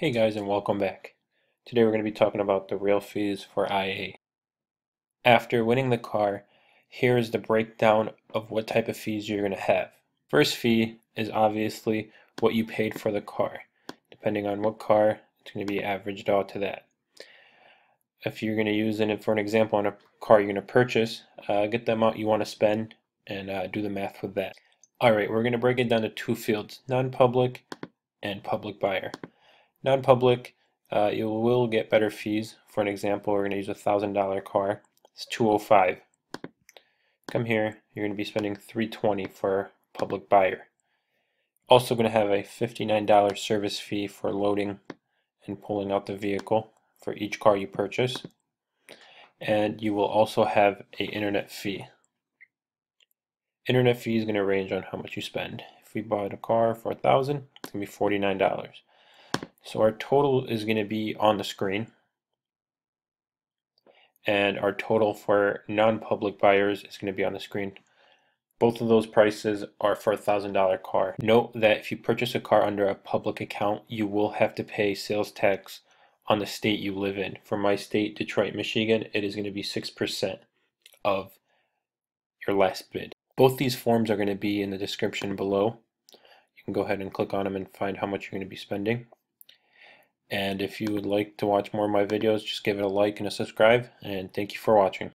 Hey guys, and welcome back. Today we're going to be talking about the real fees for Iaai. After winning the car, here is the breakdown of what type of fees you're going to have. First fee is obviously what you paid for the car. Depending on what car, it's going to be averaged out to that. If you're going to use it for an example on a car you're going to purchase, get the amount you want to spend and do the math with that. Alright, we're going to break it down to two fields, non-public and public buyer. Non-public, you will get better fees. For an example, we're going to use a $1,000 car. It's $205. Come here, you're going to be spending $320 for public buyer. Also going to have a $59 service fee for loading and pulling out the vehicle for each car you purchase. And you will also have an internet fee. Internet fee is going to range on how much you spend. If we bought a car for $1,000, it's going to be $49. So our total is going to be on the screen, and our total for non-public buyers is going to be on the screen. Both of those prices are for a $1,000 car. Note that if you purchase a car under a public account, you will have to pay sales tax on the state you live in. For my state, Detroit, Michigan, it is going to be 6% of your last bid. Both these forms are going to be in the description below. You can go ahead and click on them and find how much you're going to be spending. And if you would like to watch more of my videos, just give it a like and a subscribe, and thank you for watching.